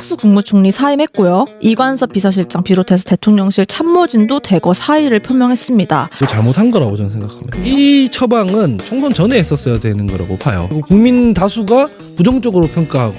한덕수 국무총리 사임했고요. 이관섭 비서실장 비롯해서 대통령실 참모진도 대거 사의를 표명했습니다. 잘못한 거라고 저는 생각합니다. 이 처방은 총선 전에 했었어야 되는 거라고 봐요. 그리고 국민 다수가 부정적으로 평가하고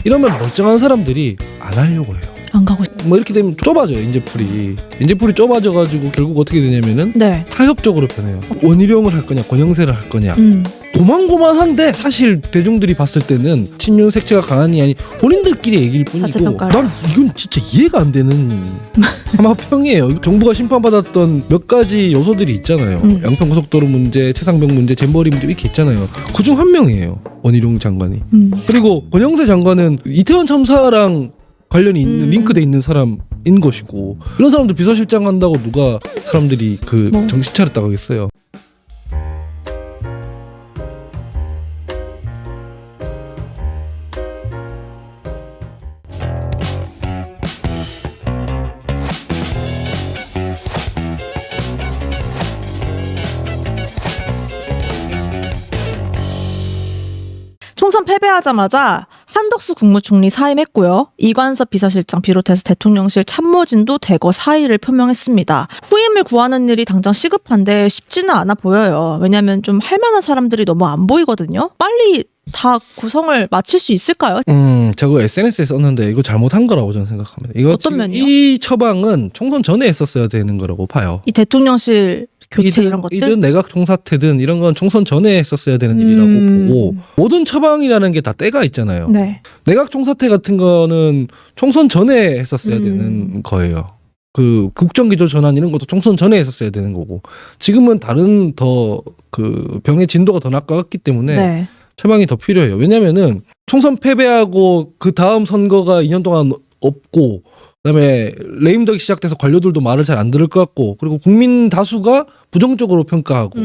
이러면 멀쩡한 사람들이 안 하려고 해요. 안 가고 싶... 뭐 이렇게 되면 좁아져요. 인재풀이 좁아져가지고 결국 어떻게 되냐면은 네. 타협적으로 변해요. 원희룡을 할 거냐 권영세를 할 거냐 고만고만한데 사실 대중들이 봤을 때는 친윤 색채가 강하니 아니 본인들끼리 얘기일 뿐이고 자체평가를. 난 이건 진짜 이해가 안 되는 하마평이에요. 정부가 심판받았던 몇 가지 요소들이 있잖아요. 양평고속도로 문제, 최상병 문제, 잼버리 문제 이렇게 있잖아요. 그중 한 명이에요. 원희룡 장관이. 그리고 권영세 장관은 이태원 참사랑 관련이 있는 링크돼 있는 사람인 것이고 이런 사람들 비서실장 한다고 누가 사람들이 정신 차렸다고 하겠어요. 총선 패배하자마자 한덕수 국무총리 사임했고요. 이관섭 비서실장 비롯해서 대통령실 참모진도 대거 사의를 표명했습니다. 후임을 구하는 일이 당장 시급한데 쉽지는 않아 보여요. 왜냐하면 좀 할 만한 사람들이 너무 안 보이거든요. 빨리 다 구성을 마칠 수 있을까요? 저거 SNS에 썼는데 이거 잘못한 거라고 저는 생각합니다. 이거 어떤 면이요? 이 처방은 총선 전에 했었어야 되는 거라고 봐요. 이 대통령실 교체 이런 것들? 이든 내각 총사퇴든 이런 건 총선 전에 했었어야 되는 일이라고 보고 모든 처방이라는 게 다 때가 있잖아요. 네. 내각 총사퇴 같은 거는 총선 전에 했었어야 되는 거예요. 그 국정기조 전환 이런 것도 총선 전에 했었어야 되는 거고 지금은 다른 더 병의 진도가 더 나갔기 때문에 네. 처방이 더 필요해요. 왜냐면은 총선 패배하고 그 다음 선거가 2년 동안 없고 그다음에 레임덕이 시작돼서 관료들도 말을 잘 안 들을 것 같고 그리고 국민 다수가 부정적으로 평가하고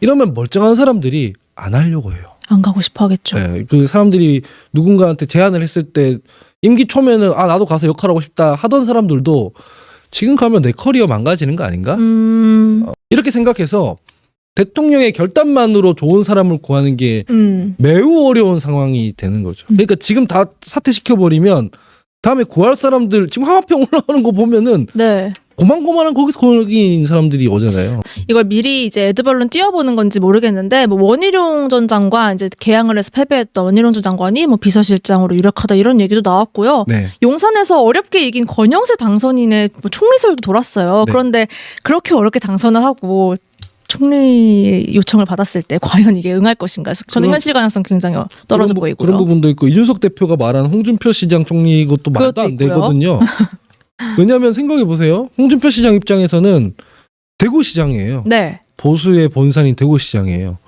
이러면 멀쩡한 사람들이 안 하려고 해요. 안 가고 싶어 하겠죠. 네, 그 사람들이 누군가한테 제안을 했을 때 임기 초면은 나도 가서 역할하고 싶다 하던 사람들도 지금 가면 내 커리어 망가지는 거 아닌가? 이렇게 생각해서 대통령의 결단만으로 좋은 사람을 구하는 게 매우 어려운 상황이 되는 거죠. 그러니까 지금 다 사퇴시켜버리면 다음에 구할 사람들 지금 하마평 올라가는 거 보면은 네. 고만고만한 거기인 사람들이 오잖아요. 이걸 미리 이제 에드벌룬 띄워보는 건지 모르겠는데 뭐 원희룡 전 장관 이제 개항을 해서 패배했던 원희룡 전 장관이 뭐 비서실장으로 유력하다 이런 얘기도 나왔고요. 네. 용산에서 어렵게 이긴 권영세 당선인의 뭐 총리설도 돌았어요. 네. 그런데 그렇게 어렵게 당선을 하고 총리 요청을 받았을 때 과연 이게 응할 것인가? 저는 현실 가능성 굉장히 떨어져 보이고요. 그런 부분도 있고 이준석 대표가 말한 홍준표 시장 총리 이것도 말도 안 있고요. 되거든요. 왜냐하면 생각해 보세요. 홍준표 시장 입장에서는 대구시장이에요. 네. 보수의 본산인 대구시장이에요.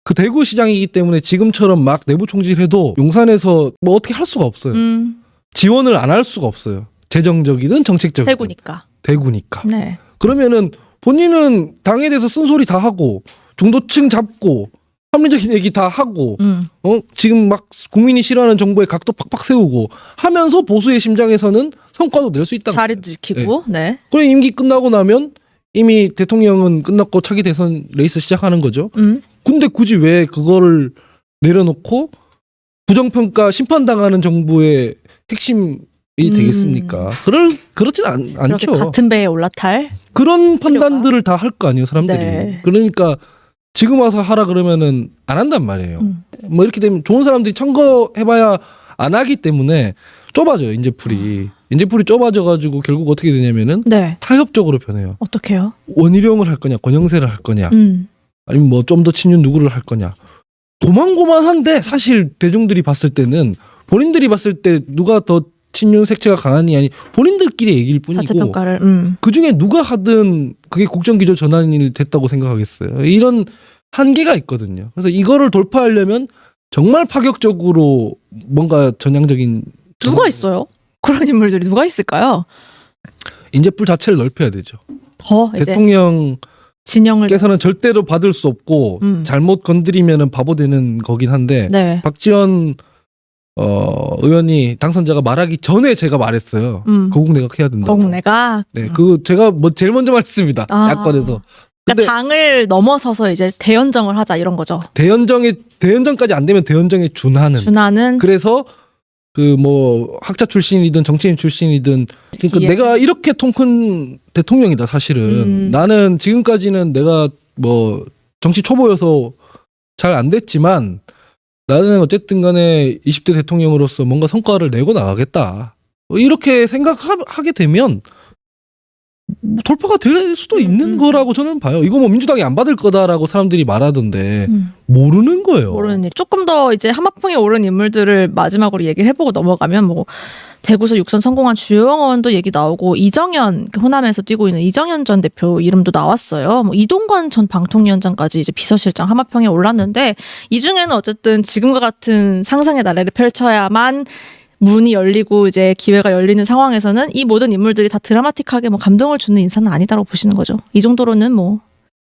그 대구시장이기 때문에 지금처럼 막 내부 총질해도 용산에서 뭐 어떻게 할 수가 없어요. 지원을 안 할 수가 없어요. 재정적이든 정책적이든. 대구니까. 네. 그러면은 본인은 당에 대해서 쓴소리 다 하고 중도층 잡고 합리적인 얘기 다 하고 지금 막 국민이 싫어하는 정부의 각도 팍팍 세우고 하면서 보수의 심장에서는 성과도 낼 수 있다. 자리도 지키고. 네. 그래 임기 끝나고 나면 이미 대통령은 끝났고 차기 대선 레이스 시작하는 거죠. 근데 굳이 왜 그거를 내려놓고 부정평가 심판당하는 정부의 핵심이 되겠습니까? 그렇진 않죠. 같은 배에 올라탈 그런 판단들을 다 할 거 아니에요, 사람들이. 네. 그러니까 지금 와서 하라 그러면은 안 한단 말이에요. 뭐 이렇게 되면 좋은 사람들이 청거해봐야 안 하기 때문에 좁아져요, 인재풀이. 인재풀이 좁아져가지고 결국 어떻게 되냐면은 네. 타협적으로 변해요. 어떻게요? 원희룡을 할 거냐, 권영세를 할 거냐, 아니면 뭐 좀 더 친윤 누구를 할 거냐. 고만고만한데 사실 대중들이 봤을 때는 본인들이 봤을 때 누가 더 친윤 색채가 강하니 아니 본인들끼리 얘기일 뿐이고 자체평가를 그중에 누가 하든 그게 국정기조 전환이 됐다고 생각하겠어요. 이런 한계가 있거든요. 그래서 이거를 돌파하려면 정말 파격적으로 뭔가 전향적인 누가 있어요? 그런 인물들이 누가 있을까요? 인재풀 자체를 넓혀야 되죠. 더 이제 대통령께서는 진영을 절대로 받을 수 없고 잘못 건드리면은 바보 되는 거긴 한데 네. 박지원 의원이 당선자가 말하기 전에 제가 말했어요. 거국내각 해야 된다고. 거국내각. 네, 그 제가 뭐 제일 먼저 말했습니다. 야권에서. 그러니까 당을 넘어서서 이제 대연정을 하자 이런 거죠. 대연정까지 안 되면 대연정에 준하는. 준하는. 그래서 그 뭐 학자 출신이든 정치인 출신이든 그러니까 예. 내가 이렇게 통 큰 대통령이다 사실은. 나는 지금까지는 내가 뭐 정치 초보여서 잘 안 됐지만 나는 어쨌든 간에 20대 대통령으로서 뭔가 성과를 내고 나가겠다. 이렇게 생각하게 되면 뭐 돌파가 될 수도 있는 거라고 저는 봐요. 이거 뭐 민주당이 안 받을 거다라고 사람들이 말하던데 모르는 거예요. 모르는 일. 조금 더 이제 하마평에 오른 인물들을 마지막으로 얘기를 해보고 넘어가면 뭐 대구에서 6선 성공한 주요영 의원도 얘기 나오고 이정현 호남에서 뛰고 있는 이정현 전 대표 이름도 나왔어요. 뭐 이동관 전 방통위원장까지 이제 비서실장 하마평에 올랐는데 이 중에는 어쨌든 지금과 같은 상상의 나래를 펼쳐야만 문이 열리고 이제 기회가 열리는 상황에서는 이 모든 인물들이 다 드라마틱하게 뭐 감동을 주는 인사는 아니다라고 보시는 거죠. 이 정도로는 뭐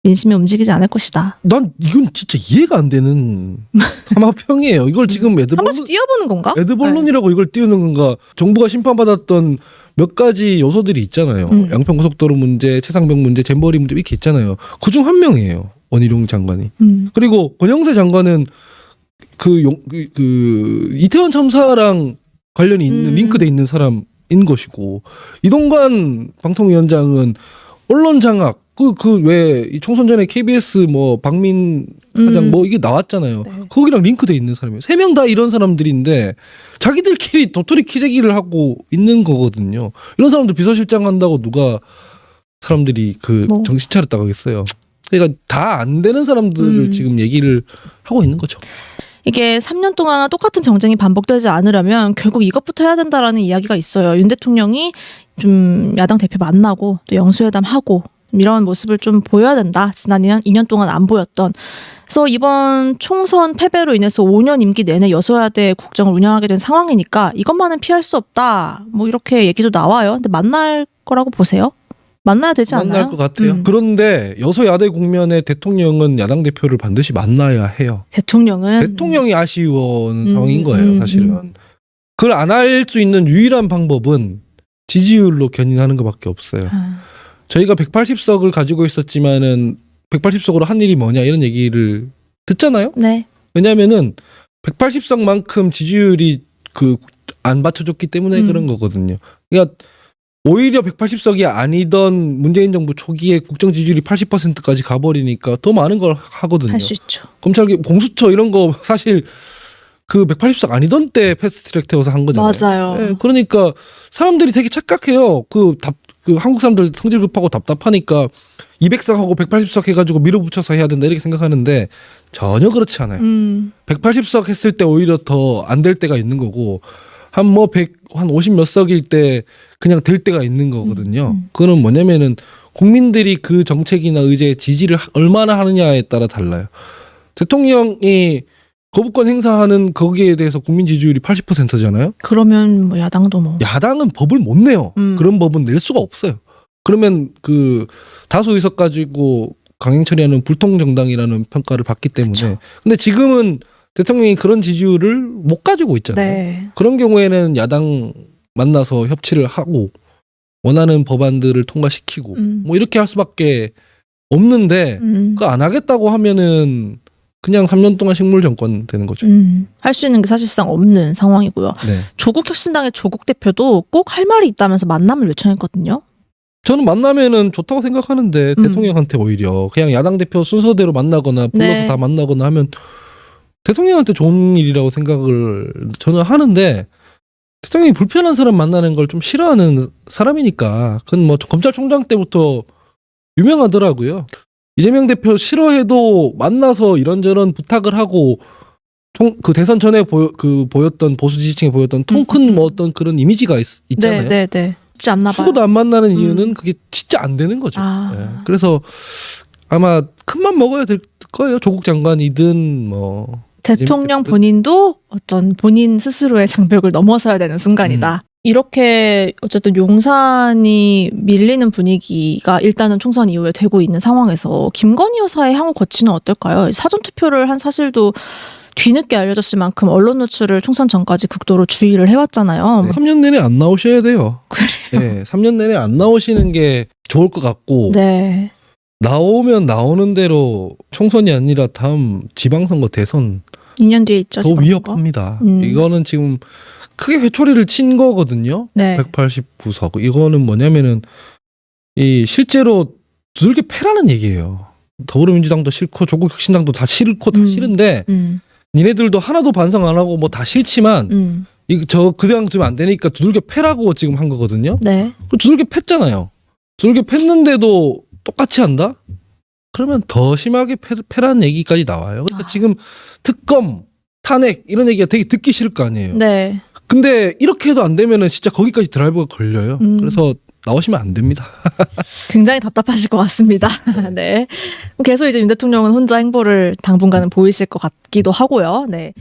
민심이 움직이지 않을 것이다. 난 이건 진짜 이해가 안 되는 하마평이에요. 이걸 지금 한 번씩 뛰어보는 건가? 에드벌룬이라고 이걸 띄우는 건가? 정부가 심판받았던 몇 가지 요소들이 있잖아요. 양평고속도로 문제, 최상병 문제, 잼버리 문제 이렇게 있잖아요. 그중 한 명이에요. 원희룡 장관이. 그리고 권영세 장관은 그 이태원 참사랑 관련이 있는 링크돼 있는 사람인 것이고 이동관 방통위원장은 언론 장악 왜 총선 전에 KBS 뭐 박민 사장 뭐 이게 나왔잖아요. 네. 거기랑 링크돼 있는 사람이에요. 세 명 다 이런 사람들인데 자기들끼리 도토리 키재기를 하고 있는 거거든요. 이런 사람들 비서실장 한다고 누가 사람들이 뭐. 정신 차렸다고 하겠어요. 그러니까 다 안 되는 사람들을 지금 얘기를 하고 있는 거죠. 이게 3년 동안 똑같은 정쟁이 반복되지 않으려면 결국 이것부터 해야 된다라는 이야기가 있어요. 윤 대통령이 좀 야당 대표 만나고 또 영수회담하고 이런 모습을 좀 보여야 된다. 지난 2년 동안 안 보였던. 그래서 이번 총선 패배로 인해서 5년 임기 내내 여소야대 국정을 운영하게 된 상황이니까 이것만은 피할 수 없다. 뭐 이렇게 얘기도 나와요. 근데 만날 거라고 보세요? 만나야 되지 않나요? 만날 것 같아요. 그런데 여소야대 국면에 대통령은 야당 대표를 반드시 만나야 해요. 대통령이 아쉬운 상황인 거예요, 사실은. 그걸 안 할 수 있는 유일한 방법은 지지율로 견인하는 것밖에 없어요. 저희가 180석을 가지고 있었지만은 180석으로 한 일이 뭐냐 이런 얘기를 듣잖아요. 네. 왜냐면은 180석만큼 지지율이 안 받쳐줬기 때문에 그런 거거든요. 그러니까 오히려 180석이 아니던 문재인 정부 초기에 국정 지지율이 80%까지 가버리니까 더 많은 걸 하거든요. 할 수 있죠. 검찰 공수처 이런 거 사실 그 180석 아니던 때 패스트트랙 태워서 한 거잖아요. 맞아요. 네, 그러니까 사람들이 되게 착각해요. 그 한국 사람들 성질 급하고 답답하니까 200석하고 180석 해가지고 밀어붙여서 해야 된다 이렇게 생각하는데 전혀 그렇지 않아요. 180석 했을 때 오히려 더 안 될 때가 있는 거고 한 50 몇 석일 때 그냥 될 때가 있는 거거든요. 그거는 뭐냐면은 국민들이 그 정책이나 의제에 지지를 얼마나 하느냐에 따라 달라요. 대통령이 거부권 행사하는 거기에 대해서 국민 지지율이 80%잖아요. 그러면 뭐 야당도 뭐. 야당은 법을 못 내요. 그런 법은 낼 수가 없어요. 그러면 그 다수 의석 가지고 강행 처리하는 불통 정당이라는 평가를 받기 때문에. 그쵸. 근데 지금은 대통령이 그런 지지율을 못 가지고 있잖아요. 네. 그런 경우에는 야당 만나서 협치를 하고 원하는 법안들을 통과시키고 뭐 이렇게 할 수밖에 없는데 그거 안 하겠다고 하면은 그냥 3년 동안 식물 정권 되는 거죠. 할 수 있는 게 사실상 없는 상황이고요. 네. 조국혁신당의 조국 대표도 꼭 할 말이 있다면서 만남을 요청했거든요. 저는 만나면은 좋다고 생각하는데 대통령한테 오히려 그냥 야당 대표 순서대로 만나거나 불러서 네. 다 만나거나 하면 대통령한테 좋은 일이라고 생각을 저는 하는데 대통령이 불편한 사람 만나는 걸 좀 싫어하는 사람이니까 그건 뭐 검찰총장 때부터 유명하더라고요. 이재명 대표 싫어해도 만나서 이런저런 부탁을 하고 그 대선 전에 보였던 보수 지지층에 보였던 통큰 뭐 어떤 그런 이미지가 있잖아요. 네. 쉽지 않나 봐요. 죽어도 안 만나는 이유는 그게 진짜 안 되는 거죠. 네. 그래서 아마 큰맘 먹어야 될 거예요. 조국 장관이든 뭐 대통령 본인도 어떤 본인 스스로의 장벽을 넘어서야 되는 순간이다. 이렇게 어쨌든 용산이 밀리는 분위기가 일단은 총선 이후에 되고 있는 상황에서 김건희 여사의 향후 거치는 어떨까요? 사전투표를 한 사실도 뒤늦게 알려졌을 만큼 언론 노출을 총선 전까지 극도로 주의를 해왔잖아요. 네. 3년 내내 안 나오셔야 돼요. 그래요? 네, 3년 내내 안 나오시는 게 좋을 것 같고 네. 나오면 나오는 대로 총선이 아니라 다음 지방선거 대선 2년 뒤에 있죠. 더 지방선거. 위협합니다. 이거는 지금 크게 회초리를 친 거거든요. 네. 189석. 이거는 뭐냐면은 이 실제로 두들겨 패라는 얘기예요. 더불어민주당도 싫고 조국혁신당도 다 싫고 다 싫은데 니네들도 하나도 반성 안 하고 뭐 다 싫지만 그 대학 주면 안 되니까 두들겨 패라고 지금 한 거거든요. 네. 두들겨 팼잖아요. 두들겨 팼는데도 똑같이 한다? 그러면 더 심하게 패라는 얘기까지 나와요. 그러니까 지금 특검, 탄핵 이런 얘기가 되게 듣기 싫을 거 아니에요. 네. 근데 이렇게 해도 안 되면은 진짜 거기까지 드라이브가 걸려요. 그래서 나오시면 안 됩니다. 굉장히 답답하실 것 같습니다. 네. 계속 이제 윤 대통령은 혼자 행보를 당분간은 보이실 것 같기도 하고요. 네.